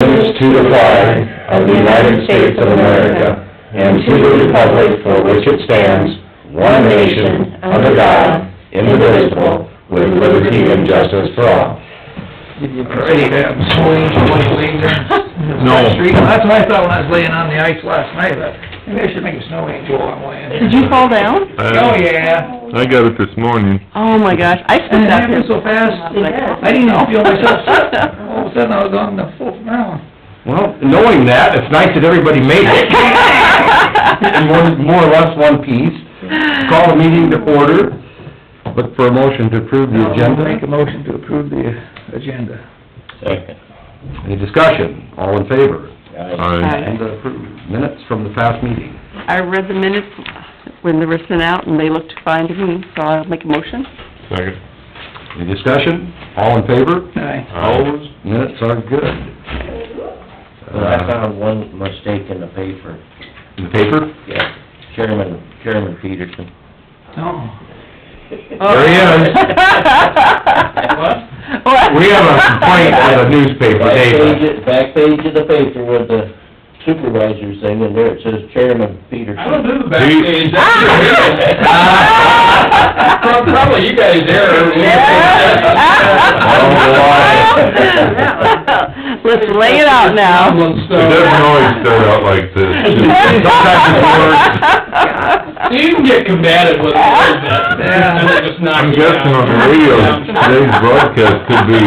allegiance to the flag of the United States of America and to the republic for which it stands, one nation, under God, indivisible, with liberty and justice for all. Did you already have snow angel laying there? No. That's what I thought when I was laying on the ice last night, but maybe I should make a snow angel while I'm laying. Did you fall down? Oh, yeah. I got it this morning. Oh, my gosh, I It slipped out happened so fast, I didn't even feel myself slip. All of a sudden, I was on the full ground. Well, knowing that, it's nice that everybody made it. In more or less one piece. Call the meeting to order. Look for a motion to approve the agenda. Make a motion to approve the agenda. Second. Any discussion? All in favor? Aye. And approve minutes from the past meeting. I read the minutes when they were sent out, and they looked fine to me, so I'll make a motion. Second. Any discussion? All in favor? Aye. Opposed? Minutes are good. Well, I found one mistake in the paper. In the paper? Yeah, Chairman Peterson. Oh. There he is. What? We have a complaint in the newspaper, David. Back page of the paper with the supervisors thing, and there it says Chairman Peterson. I don't do the back page, that's probably you guys there. Let's lay it out now. It doesn't always start out like this. You can get combative with it a little bit. I'm guessing on the radio, today's broadcast could be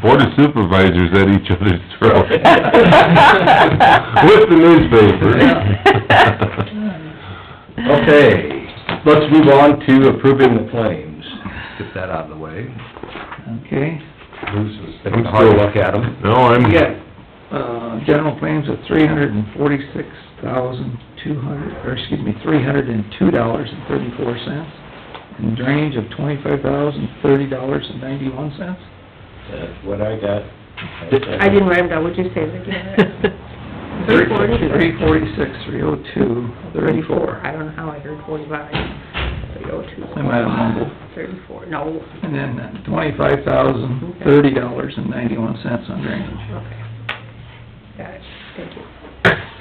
Board of Supervisors at each other's throat. With the newspaper. Okay, let's move on to approving the claims. Get that out of the way. Okay. Bruce was taking a hard look at them. No, I'm... We got, general claims of $302.34, and drainage of $25,030.91. That's what I got. I didn't write them down, what'd you say again? 342.34. I don't know how I heard 45. 302. I might have mumbled. 34, no. And then $25,030.91 on drainage. Okay. Got it, thank you.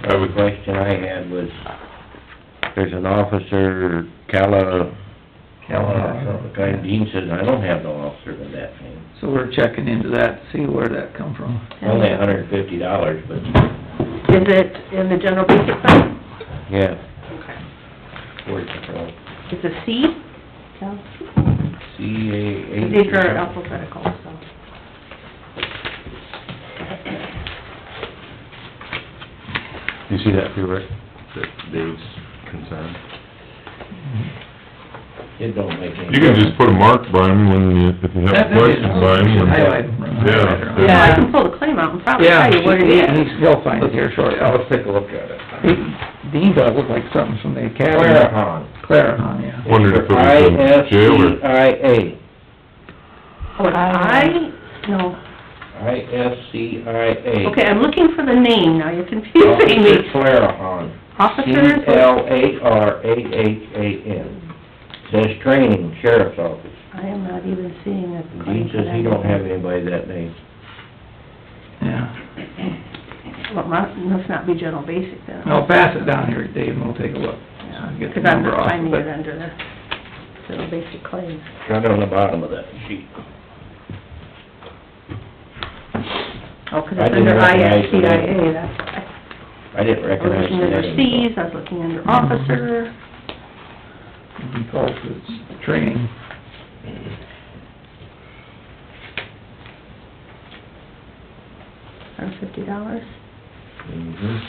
The question I had was, there's an officer, Calla, Dean says, I don't have no officer with that name. So we're checking into that, to see where that come from. Only $150, but, Is it in the general basic fund? yeah, Okay. where's it from? It's a C? C-A-H. These are alphabetical, so. You see that too, Rick? That Dave's concerned? It don't make any... You can just put a mark by them when you, if you have questions by them. Highlight them. Yeah, I can pull the claim out and probably Yeah, tell you what it is. he'll find it here shortly. Let's take a look at it. Dean does look like something from the academy. Clarahan, yeah. Wondered if it was in jail or... I-S-C-I-A. Oh, no. I-S-C-I-A. Okay, I'm looking for the name now, you're confusing me. Clarahan. Officers? C-L-A-R-A-H-A-N. Says training, sheriff's office. I am not even seeing a Dean claim for says that. he don't have anybody that name. Yeah. Well, must not be general basic then. No, pass it down here, Dave, and we'll take a look. Yeah, Get the because I'm number not off, finding but- it under the general basic claims. Right on the bottom of that sheet. Oh, because I it's didn't under recognize the ISCIA, that's why. I didn't I was recognize looking the under name. C's, I was looking under officer. Because it's training. $150. Mhm.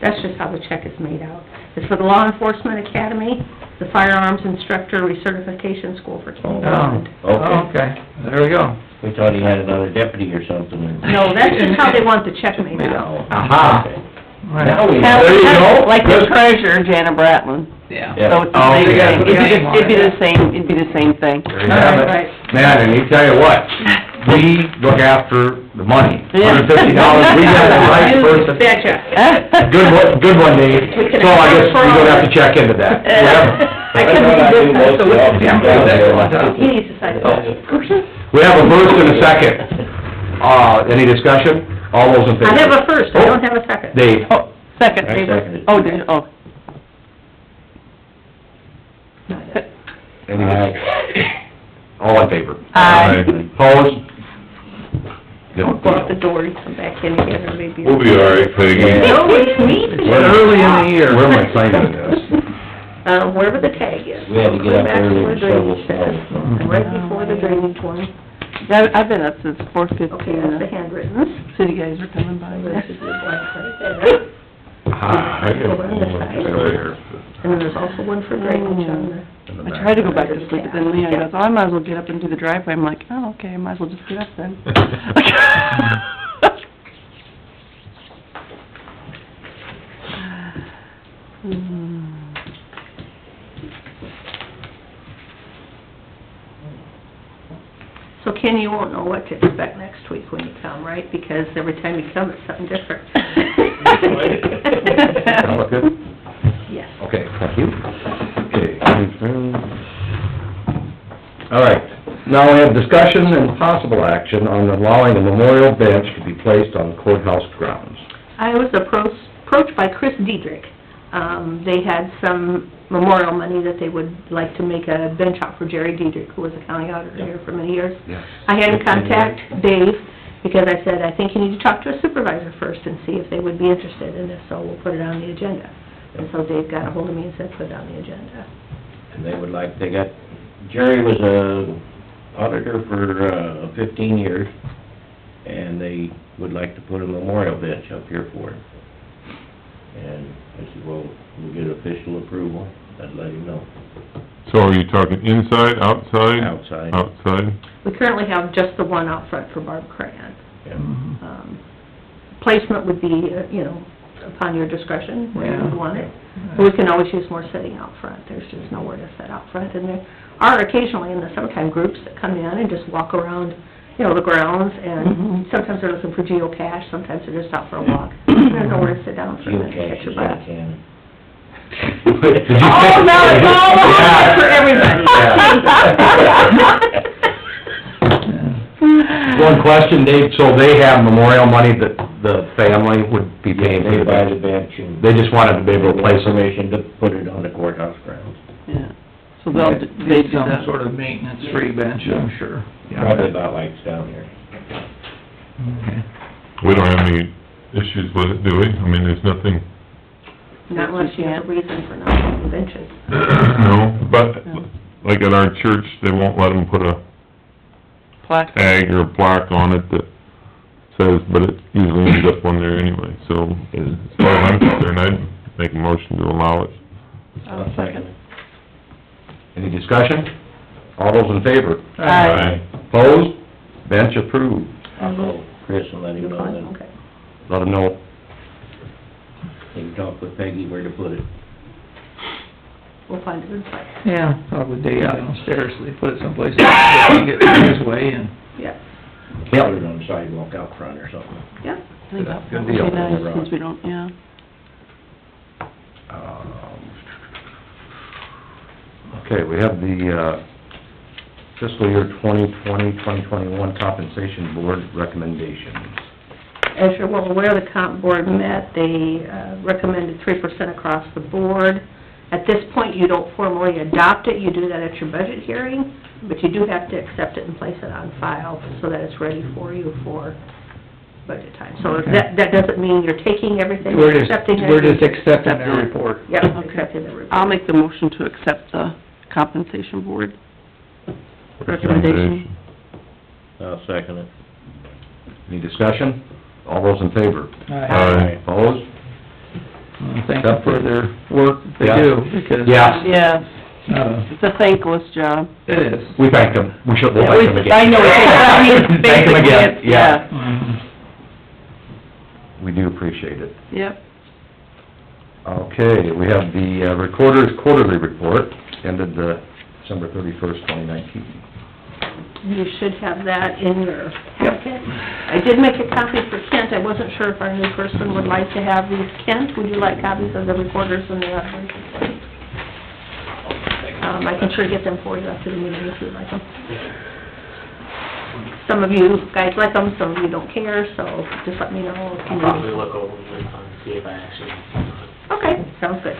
That's just how the check is made out. It's for the Law Enforcement Academy, the Firearms Instructor Recertification School for King David. Okay, there we go. We thought he had another deputy or something. No, that's just how they want the check made out. Aha! Now we Kind of- There you go. Like the treasurer, Janet Bratlin. Yeah. So it's the Oh, same yeah. thing. It'd be the same thing. There you have it. Right. Man, and you tell you what, we look after the money. Yeah. $150, we got the right person. Betcha. Good one, Dave. So I guess we don't have to check into that. I couldn't do this, so Yeah. he needs to sign it. We have a first and a second. Any discussion? All those in favor? I have a first, I don't have a second. Dave? Oh, second, I David. seconded. Oh, did you, oh. Any, all in favor? Aye. Opposed? Don't go out the door and come back in again, or maybe... We'll be all right, Peggy. No, it's me today. We're early in the year. Where am I signing this? Wherever the tag is. We had to get up Back early where to shovel drainage says. snow. And right before the drainage one. I've been up since 4:15. Okay, that's the handwritten. City guys are coming by. There should be a blank right there. Ah, I got Go on the side. there. And then there's also one for drainage on the... In the I back. tried to go back to sleep, but then Leon goes, oh, I might as well get up and do the driveway. I'm like, oh, okay, I might as well just get up then. So Ken, you won't know what to expect next week when you come, right? Because every time you come, it's something different. That look good? Yes. Okay, thank you. Okay. All right, now we have discussion and possible action on allowing a memorial bench to be placed on courthouse grounds. I was approached by Chris Diedrich. They had some memorial money that they would like to make a bench out for Jerry Diedrich, who was a county auditor here for many years. Yes. I had to contact Dave, because I said, I think you need to talk to a supervisor first and see if they would be interested, and if so, we'll put it on the agenda. And so Dave got ahold of me and said, put it on the agenda. And Jerry was a auditor for 15 years, and they would like to put a memorial bench up here for him. And I said, well, we'll get official approval, I'd let him know. So are you talking inside, outside? Outside. Outside? We currently have just the one out front for Barb Cran. Yeah. Placement would be, upon your discretion, where you would Yeah. want it. But we can always use more sitting out front, there's just nowhere to sit out front. And there are occasionally in the summertime groups that come in and just walk around, the grounds, and sometimes they're looking for geocache, sometimes they're just out for a walk. There's nowhere to sit down for a minute and catch Geocache your is breath. in Canada. Oh, no, it's all over for everybody. One question, Dave, so they have memorial money that the family would be paying for They the buy the bench? bench and... They just wanted to be able to place it. Permission to put it on the courthouse grounds. Yeah, so they do Some that. sort of maintenance-free bench, I'm sure. Probably about like it's down here. Okay. We don't have any issues with it, do we? I mean, there's nothing, Not unless you have a reason for not having benches. no, but like at our church, they won't let them put a Plaque. tag or a plaque on it that says, but it usually ends up on there anyway, so as far as I'm concerned, I'd make a motion to allow it. I'll second. Any discussion? All those in favor? Aye. Opposed? Bench approved. I'll call Chris and let him know then. Okay. Let them know. You can talk with Peggy where to put it. We'll find it in place. Yeah, probably day out downstairs, so they put it someplace else, so they can get his way and... Yeah, Yep. Put it on the sidewalk out front or something. yeah. I think that Good would be deal. nice, since we don't, yeah. Okay, we have the fiscal year 2020-2021 compensation board recommendations. As you're well aware, the comp board met, they recommended 3% across the board. At this point, you don't formally adopt it, you do that at your budget hearing, but you do have to accept it and place it on file so that it's ready for you for budget time. So Okay. that doesn't mean you're taking everything, We're you're just, accepting it. we're just accepting their report. Yep, Okay. accepting the report. I'll make the motion to accept the compensation board recommendation. I'll second it. Any discussion? All those in favor? Aye. Opposed? Thank them for their work they Yeah. do, because... Yeah. Yeah, Uh, it's a thankless job. it is. We thank them. We'll thank them again. I know, I mean, Thank them again, basically, yeah. Mhm. We do appreciate it. Yep. Okay, we have the recorder's quarterly report, ended December 31st, 2019. You should have that in your packet. I did make a copy for Kent, I wasn't sure if our new person would like to have these. Kent, would you like copies of the recorders and the auditors? I can sure get them for you after the meeting if you'd like them. some of you guys like them, some of you don't care, so just let me know if I'll you... probably look over them this time, see if I actually... Okay, sounds good.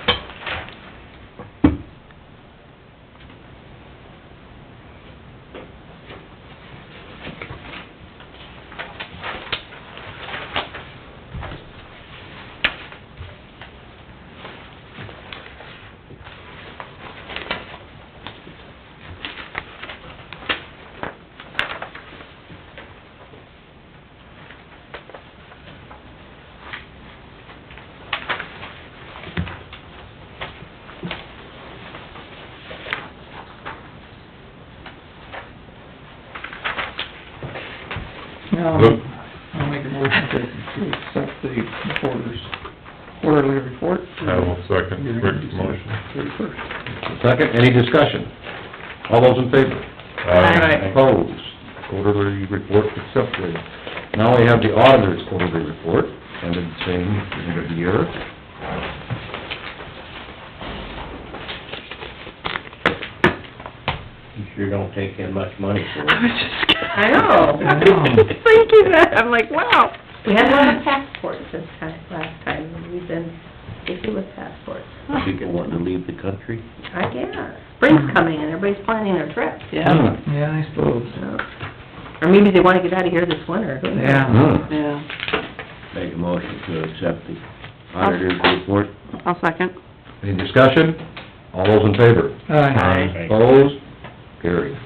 Now, I'll make a motion to accept the reporter's quarterly report. I will second Rick's motion. 31st. Second, any discussion? All those in favor? Aye. Opposed? Quarterly report accepted. Now we have the auditor's quarterly report, ended same end of the year. You sure don't take in much money for I it. was just... I know. Thinking that, I'm like, wow. We had a lot of passports this time, last time, and we've been busy with passports. People wanting to leave the country? I guess. Spring's coming and everybody's planning their trips. Yeah, Yeah, I suppose. Or maybe they wanna get out of here this winter. Who knows? Yeah. yeah. Make a motion to accept the auditor's report. I'll second. Any discussion? All those in favor? Aye. Opposed? Carried.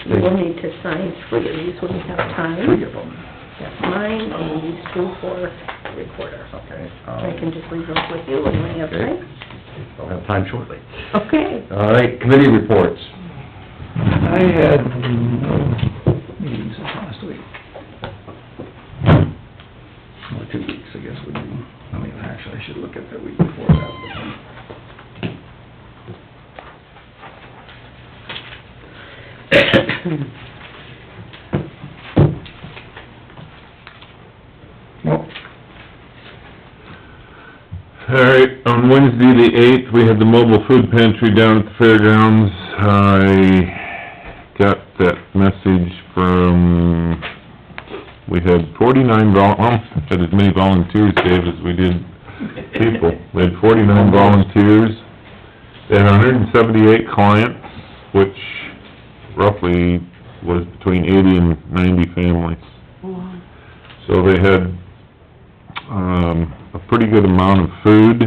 We'll need to sign 3 of these when we have time. 3 of them. That's mine, and these 2 for the recorder. Okay. I can just leave those with you when we have Okay. time. I'll have time shortly. Okay. All right, committee reports. I had no meetings this last week. Or 2 weeks, I guess would be, I mean, actually, I should look at the week before that. Nope. All right, on Wednesday the 8th, we had the mobile food pantry down at the fairgrounds. I got that message from, we had 49 had as many volunteers, Dave, as we did people. We had 49 volunteers. They had 178 clients, which roughly was between 80 and 90 families. Wow. So they had, a pretty good amount of food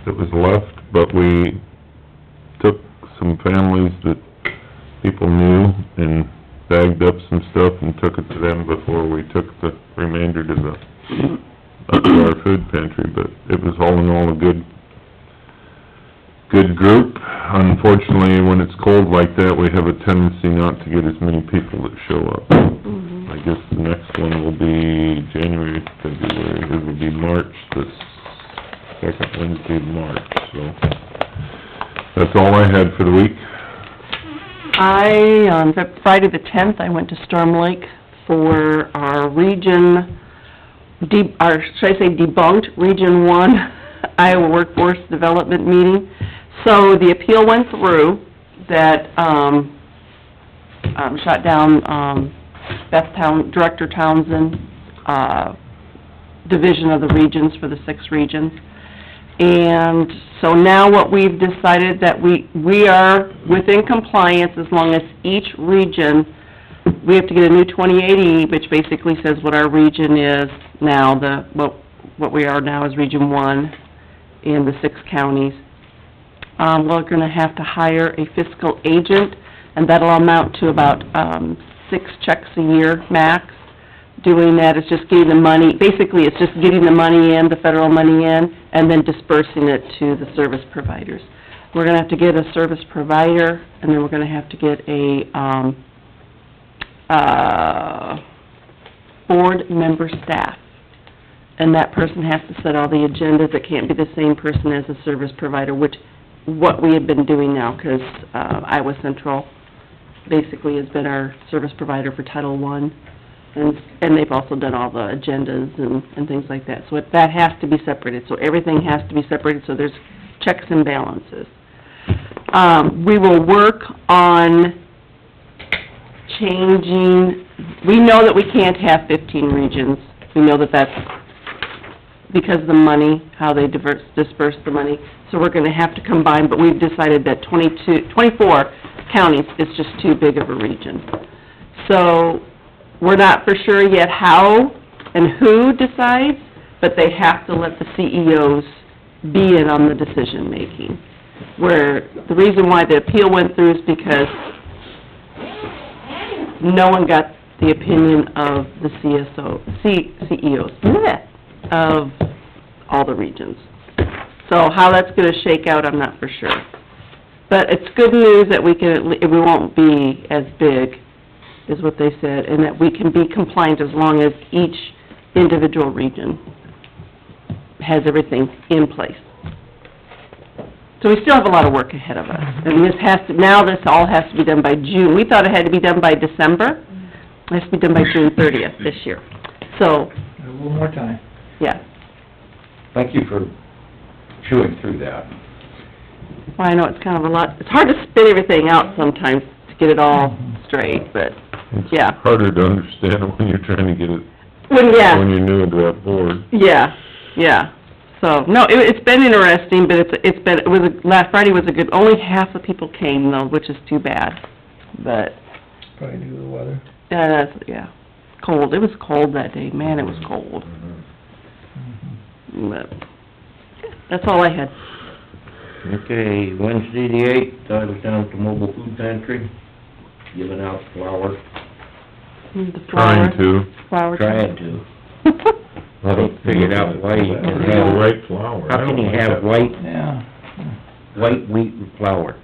that was left, but we took some families that people knew and bagged up some stuff and took it to them before we took the remainder to the, up to our food pantry, but it was all in all a good group. Unfortunately, when it's cold like that, we have a tendency not to get as many people that show up. I guess the next one will be January, February, it will be March, the second Wednesday of March, so. That's all I had for the week. On Friday the 10th, I went to Storm Lake for our region, should I say debunked, Region 1 Iowa Workforce Development meeting. So the appeal went through that, shot down, Director Townsend, division of the regions for the 6 regions. And so now what we've decided that we are within compliance as long as each region, we have to get a new 2080, which basically says what our region is now, what we are now is Region 1 in the 6 counties. We're gonna have to hire a fiscal agent, and that'll amount to about, 6 checks a year max. Doing that is just getting the money, basically it's just getting the money in, the federal money in, and then dispersing it to the service providers. We're gonna have to get a service provider, and then we're gonna have to get a, board member staff. And that person has to set all the agendas, it can't be the same person as a service provider, which, what we have been doing now, 'cause, Iowa Central basically has been our service provider for Title I. And they've also done all the agendas and things like that. So that has to be separated, so everything has to be separated, so there's checks and balances. We will work on changing, we know that we can't have 15 regions. We know that that's because of the money, how they disperse the money. So we're gonna have to combine, but we've decided that 24 counties is just too big of a region. So, we're not for sure yet how and who decides, but they have to let the CEOs be in on the decision-making. Where, the reason why the appeal went through is because no one got the opinion of the CEOs of all the regions. So how that's gonna shake out, I'm not for sure. But it's good news that we won't be as big, is what they said, and that we can be compliant as long as each individual region has everything in place. So we still have a lot of work ahead of us, and this all has to be done by June. We thought it had to be done by December. It has to be done by June 30th this year. So, A little more time. yeah. Thank you for chewing through that. Well, I know it's kind of a lot, it's hard to spit everything out sometimes to get it all straight, but, yeah. It's harder to understand when you're trying to get it, When you're new to that board. Yeah. So, no, it's been interesting, but last Friday was a good, only half the people came though, which is too bad, but, Probably due to the weather. cold, it was cold that day, man, it was cold. But, that's all I had. Okay, Wednesday the 8th, I was down at the mobile food pantry, giving out flour, The flour. Flour. trying to. I figured out why you can The have, right flour. how can you have white wheat with flour?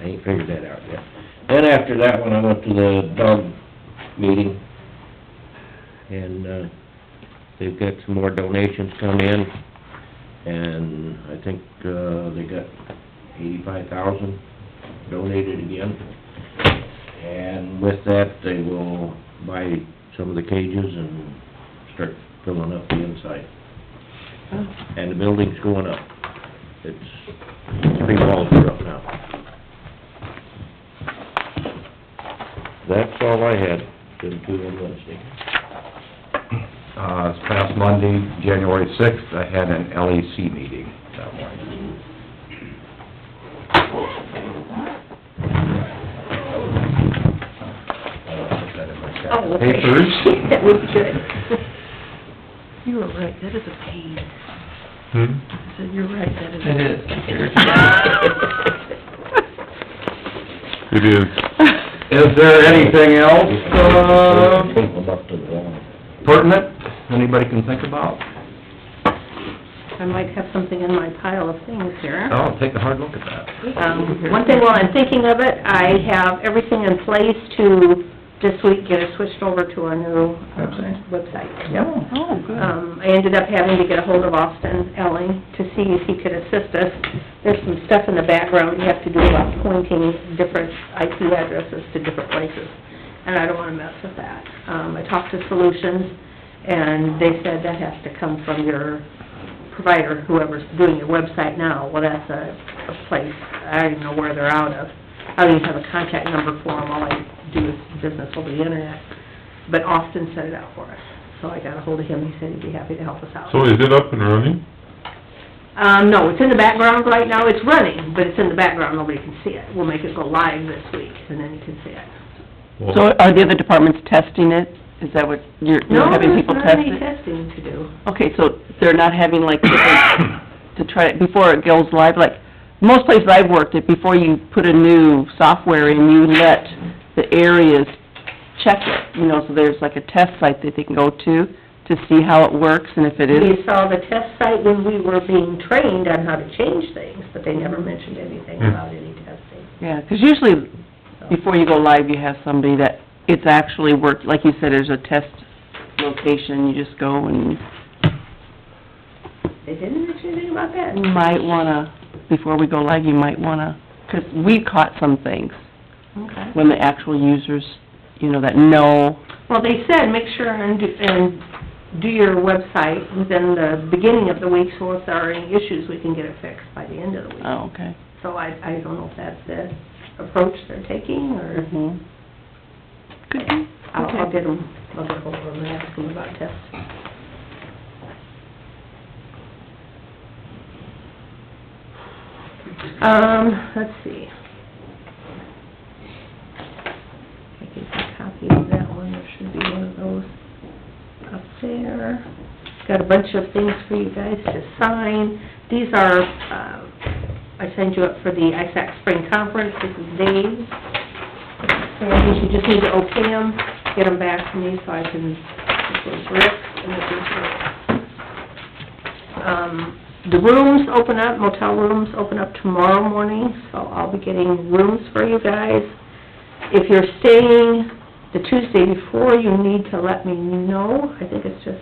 I ain't figured that out yet. Then after that, when I went to the dog meeting, and, they've got some more donations come in, and I think, they got 85,000 donated again. And with that, they will buy some of the cages and start filling up the inside. And the building's going up. It's 3 walls are up now. That's all I had. Didn't do on Wednesday. This past Monday, January 6th, I had an LEC meeting that morning. Oh, okay. Papers. That would be good. You were right, that is a pain. I said, you're right, that is. It is. It is. Is there anything else, Tape them up to the wall. pertinent, anybody can think about? I might have something in my pile of things here. Oh, take a hard look at that. One thing while I'm thinking of it, I have everything in place to, this week, get it switched over to our new website. Yep. Oh, good. I ended up having to get a hold of Austin Elling to see if he could assist us. There's some stuff in the background you have to do about pointing different IP addresses to different places, and I don't wanna mess with that. I talked to Solutions, and they said that has to come from your provider, whoever's doing your website now. Well, that's a place, I don't even know where they're out of. I don't even have a contact number for them, all I do is business over the internet. But Austin set it out for us, so I got a hold of him, he said he'd be happy to help us out. So is it up and running? No, it's in the background right now, it's running, but it's in the background, nobody can see it. We'll make it go live this week, and then you can see it. So are the other departments testing it? Is that what you're having people test it? No, there's not any testing to do. Okay, so they're not having like different, to try it before it goes live, like, most places I've worked at, before you put a new software in, you let the areas check it, you know, so there's like a test site that they can go to see how it works, and if it is... We saw the test site when we were being trained on how to change things, but they never mentioned anything about any testing. Yeah, 'cause usually, before you go live, you have somebody that it's actually worked, like you said, there's a test location, you just go and... They didn't mention anything about that. You might wanna, before we go live, you might wanna, 'cause we caught some things Okay. when the actual users, you know, that know... Well, they said, make sure and do your website within the beginning of the week, so if there are any issues, we can get it fixed by the end of the week. Oh, okay. So I don't know if that's the approach they're taking, or... Could you? I'll get them, I'll get hold of them and ask them about tests. Let's see. I gave you a copy of that one, there should be one of those up there. Got a bunch of things for you guys to sign. These are, I signed you up for the ISAC Spring Conference, this is Dave's. And you just need to okay them, get them back to me so I can, this was Rick's, and this is Rick's. The rooms open up, motel rooms open up tomorrow morning, so I'll be getting rooms for you guys. If you're staying the Tuesday before, you need to let me know. I think it's just,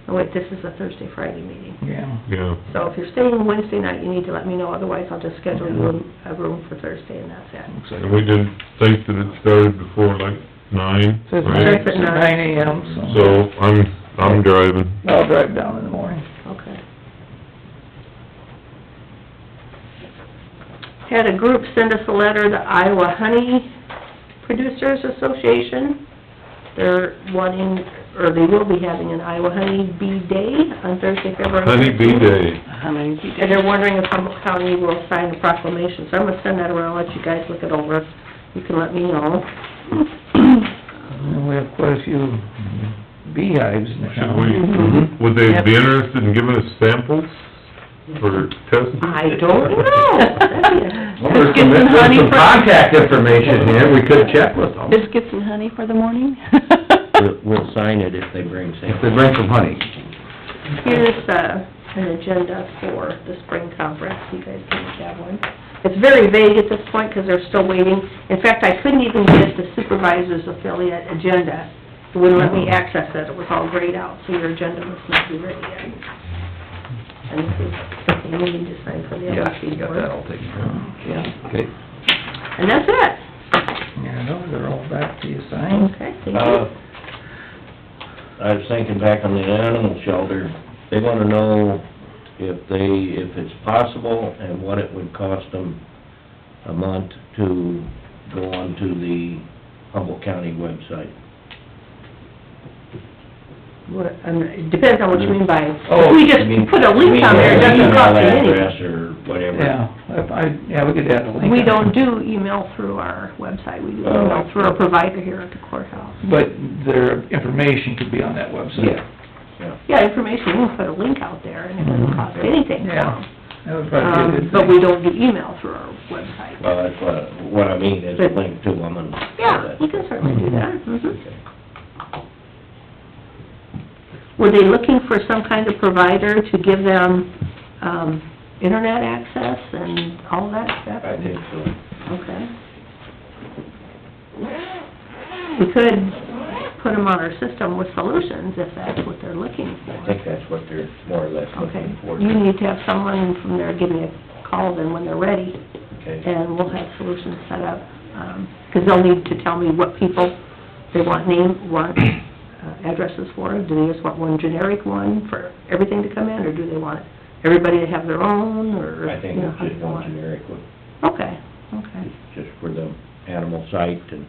oh wait, this is a Thursday, Friday meeting. Yeah. Yeah. So if you're staying Wednesday night, you need to let me know, otherwise I'll just schedule you a room for Thursday and that's it. And we didn't think that it started before like 9, Says right? Starts at 9 AM, So, I'm driving. I'll drive down in the morning. Okay. Had a group send us a letter, the Iowa Honey Producers Association. They're wanting, or they will be having an Iowa Honey Bee Day on Thursday, February 13th. Honey Bee Day. Honey Bee Day. And they're wondering if Humboldt County will sign a proclamation, so I'm gonna send that around, let you guys look it over. You can let me know. We have quite a few beehives in the Should town. we, would they be interested in giving us samples for testing? I don't know. Well, there's some, Biscuits and honey there's some for- contact information here, we could check with them. Biscuits and honey for the morning? We'll sign it if they bring If samples. they bring some honey. Here's, an agenda for the spring conference, you guys can have one. It's very vague at this point, because they're still waiting. In fact, I couldn't even get the Supervisors affiliate agenda. It wouldn't let me access it, it was all grayed out, so your agenda must not be ready yet. And this is something you need to sign for the Yeah, LRC you got board. that all taken care of. Yeah, Okay. And that's it. yeah, those are all back to you signed. Okay, thank you. I was thinking back on the animal shelter, they wanna know if it's possible and what it would cost them a month to go onto the Humboldt County website. What, it depends on what you mean by, Oh, if we just I mean, put a link on there, it doesn't cost you anything. Email address or whatever. Yeah, we could add a link. We on don't it. do email through our website, we do email through our provider here at the courthouse. But their information could be on that website. Yeah, information, we can put a link out there, and it doesn't cost anything. Yeah, that would probably be a good thing. But we don't do email through our website. Well, that's what I mean, is a link to them and... Yeah, we can certainly do that, Were they looking for some kind of provider to give them, internet access and all that stuff? I think so. Okay. We could put them on our system with solutions if that's what they're looking for. I think that's what they're more or less Okay, looking for. you need to have someone from there give me a call then when they're ready, Okay. and we'll have solutions set up. 'Cause they'll need to tell me what people they want addresses for. Do they just want one generic one for everything to come in, or do they want everybody to have their own, or? I think you know, it's how do just they one want it? generic one, Okay, okay, just for the animal site, and,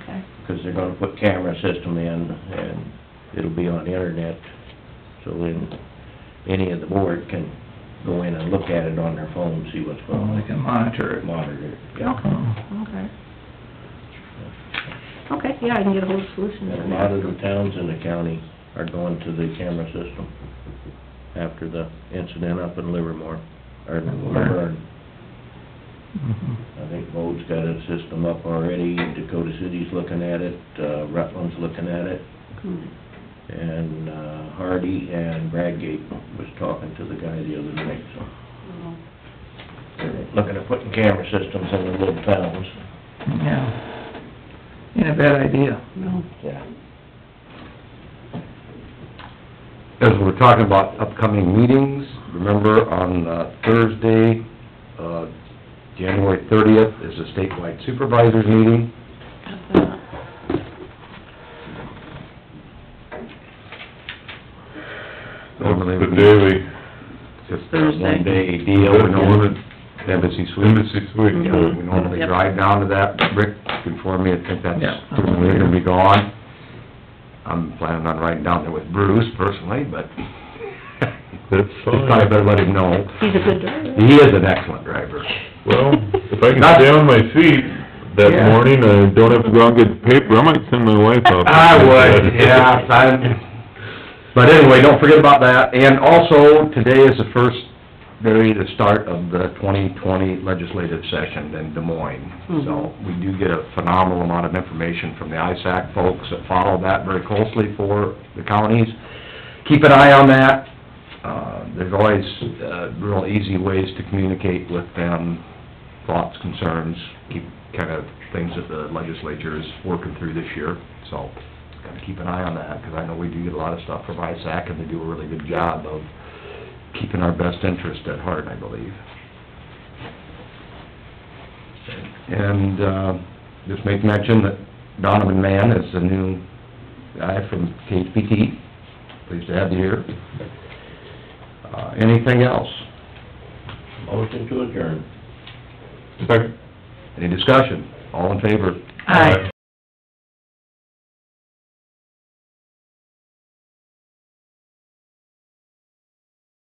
okay. because they're gonna put camera system in, and it'll be on the internet, so then any of the board can go in and look at it on their phone, see what's going Well, on. they can monitor it. Monitor it, yeah. Okay, okay. Okay, yeah, I can get a hold of solutions And on a lot of the that. towns in the county are going to the camera system after the incident up in Livermore, or Laverne. Mhm. I think Bode's got a system up already, Dakota City's looking at it, Rutland's looking at it, and Hardy and Bradgate was talking to the guy the other night, so. They're looking at putting camera systems in the little towns. Yeah. Ain't a bad idea. No. Yeah. As we're talking about upcoming meetings, remember on Thursday, January 30th is a statewide supervisors meeting. That's the daily, Just a Thursday. one-day deal, we don't want it Embassy Suites. Embassy Suites. You know, we normally Yep. drive down to that, Rick, inform me, I think that's, Yeah. we're gonna be gone. I'm planning on riding down there with Bruce personally, but That's just fine. probably better let him know. He's a good driver. He is an excellent driver. Well, if I can stay on my feet that Yeah. morning, I don't have to go out and get the paper, I might send my wife out. I would, yeah, but anyway, don't forget about that, and also, today is the first day, the start of the 2020 legislative session in Des Moines. So, we do get a phenomenal amount of information from the ISAC folks that follow that very closely for the counties. Keep an eye on that. There's always, real easy ways to communicate with them, thoughts, concerns, keep, kind of things that the legislature is working through this year. So, gotta keep an eye on that, because I know we do get a lot of stuff from ISAC, and they do a really good job of keeping our best interest at heart, I believe. And, just make mention that Donovan Mann is the new guy from KHPT. Pleased to have you here. Anything else? Motion to adjourn. Second. Any discussion? All in favor? Aye.